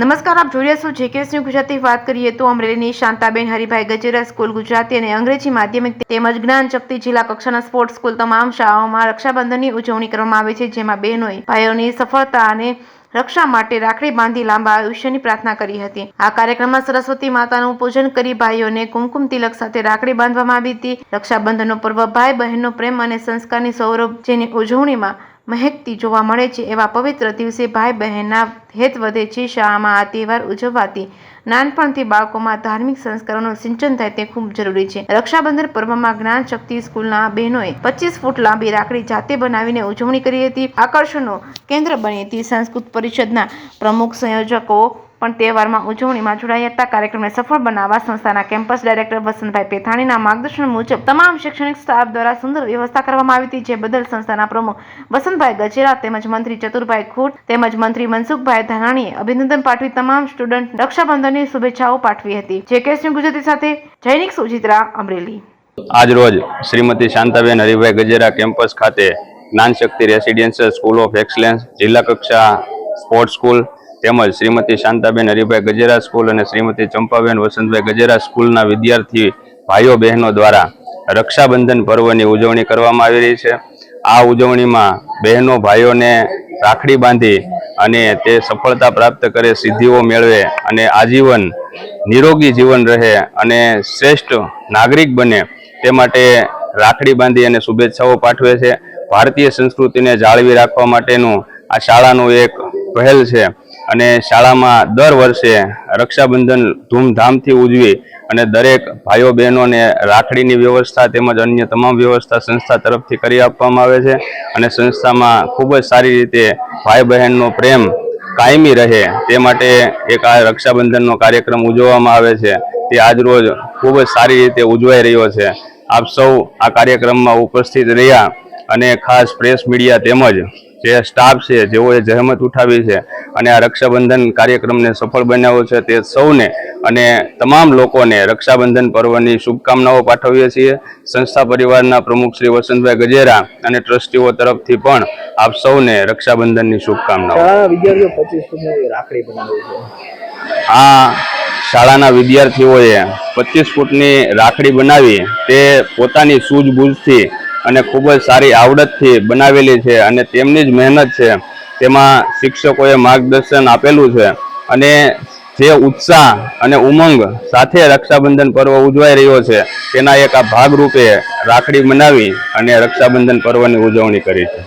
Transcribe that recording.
નમસ્કાર, આપ જોઈ રહ્યા છો જેકેએસ ન્યૂઝ ગુજરાતી. વાત કરીએ તો અમરેલીની શાંતાબેન હરિભાઈ ગજેરા સ્કૂલ ગુજરાતી અને અંગ્રેજી માધ્યમિક તેમજ જ્ઞાનશક્તિ જિલ્લા કક્ષાના સ્પોર્ટ્સ સ્કૂલ તમામ શાળાઓમાં રક્ષાબંધનની ઉજવણી કરવામાં આવે છે, જેમાં બહેનોએ ભાઈઓની સફળતા અને રક્ષા માટે રાખડી બાંધી લાંબા આયુષ્યની પ્રાર્થના કરી હતી. આ કાર્યક્રમમાં સરસ્વતી માતાનું પૂજન કરી ભાઈઓને કુમકુમ તિલક સાથે રાખડી બાંધવામાં આવી હતી. રક્ષાબંધનનો પર્વ ભાઈ બહેનનો પ્રેમ અને સંસ્કારની સૌરભ જેની ઉજવણીમાં મહેકતી જોવા મળે છે. એવા પવિત્ર દિવસે ભાઈ બહેનના હેત વધે છે. શાળામાં આ તહેવાર ઉજવવાથી નાનપણથી બાળકોમાં ધાર્મિક સંસ્કારોનું સિંચન થાય તે ખૂબ જરૂરી છે. રક્ષાબંધન પર્વમાં જ્ઞાન શક્તિ સ્કૂલના બહેનોએ 25 ફૂટ લાંબી રાખડી જાતે બનાવીને ઉજવણી કરી હતી. આકર્ષણનું કેન્દ્ર બની હતી. સાંસ્કૃતિક પરિષદના પ્રમુખ સંયોજકો પણ તહેવારમાં ઉજવણીમાં જોડાયા હતા. કાર્યક્રમને સફળ બનાવવા સંસ્થાના કેમ્પસ ડાયરેક્ટર વસંતભાઈ પેથાણીના માર્ગદર્શન મુજબ તમામ શૈક્ષણિક સ્ટાફ દ્વારા સુંદર વ્યવસ્થા કરવામાં આવી હતી, જે બદલ સંસ્થાના પ્રમુખ વસંતભાઈ ગજેરા તેમજ મંત્રી ચતુરભાઈ ખૂટ તેમજ મંત્રી મનસુખભાઈ ધાનાણીએ અભિનંદન પાઠવી તમામ સ્ટુડન્ટ રક્ષાબંધનની શુભેચ્છાઓ પાઠવી હતી. જેકેએસ ન્યૂઝ ગુજરાતી સાથે જૈનિક સુજિત્રા, અમરેલી. આજ રોજ શ્રીમતી શાંતાબેન હરિભાઈ ગજેરા કેમ્પસ ખાતે Gyanshakti residential school of excellence જિલ્લા કક્ષા સ્પોર્ટ્સ સ્કૂલ તેમજ શ્રીમતી શાંતાબેન હરિભાઈ ગજેરા સ્કૂલ અને શ્રીમતી ચંપાબેન વસંતભાઈ ગજેરા સ્કૂલના વિદ્યાર્થી ભાઈઓ બહેનો દ્વારા રક્ષાબંધન પર્વની ઉજવણી કરવામાં આવી રહી છે. આ ઉજવણીમાં બહેનો ભાઈઓને રાખડી બાંધી અને તે સફળતા પ્રાપ્ત કરે, સિદ્ધિઓ મેળવે અને આજીવન નિરોગી જીવન રહે અને શ્રેષ્ઠ નાગરિક બને તે માટે રાખડી બાંધી અને શુભેચ્છાઓ પાઠવે છે. ભારતીય સંસ્કૃતિને જાળવી રાખવા માટેનું આ શાળાનું એક પહેલ છે અને શાળામાં દર વર્ષે રક્ષાબંધન ધૂમધામથી ઉજવી અને દરેક ભાઈઓ બહેનોને રાખડીની વ્યવસ્થા તેમજ અન્ય તમામ વ્યવસ્થા સંસ્થા તરફથી કરી આપવામાં આવે છે અને સંસ્થામાં ખૂબ જ સારી રીતે ભાઈ બહેનનો પ્રેમ કાયમી રહે તે માટે એક આ રક્ષાબંધનનો કાર્યક્રમ ઉજવવામાં આવે છે. તે આજરોજ ખૂબ જ સારી રીતે ઉજવાઈ રહ્યો છે. આપ સૌ આ કાર્યક્રમમાં ઉપસ્થિત રહ્યા અને ખાસ પ્રેસ મીડિયા તેમજ જે સ્ટાફ છે જેઓએ જહેમત ઉઠાવી છે અને આ રક્ષાબંધન કાર્યક્રમને સફળ બનાવ્યો છે તે સૌને અને તમામ લોકોને રક્ષાબંધન પર્વની શુભકામનાઓ પાઠવીએ છીએ. સંસ્થા પરિવારના પ્રમુખ શ્રી વસંતભાઈ ગજેરા અને ટ્રસ્ટીઓ તરફથી પણ આપ સૌને રક્ષાબંધનની શુભકામનાઓ. આ શાળાના વિદ્યાર્થીઓએ 25 ફૂટની રાખડી બનાવી તે પોતાની સૂઝબૂઝથી અને ખૂબ જ સારી આવડતથી બનાવેલી છે અને તેમની જ મહેનત છે. તેમાં શિક્ષકોએ માર્ગદર્શન આપેલું છે અને જે ઉત્સાહ અને ઉમંગ સાથે રક્ષાબંધન પર્વ ઉજવાઈ રહ્યો છે તેના એક આ ભાગરૂપે રાખડી બનાવી અને રક્ષાબંધન પર્વની ઉજવણી કરી છે.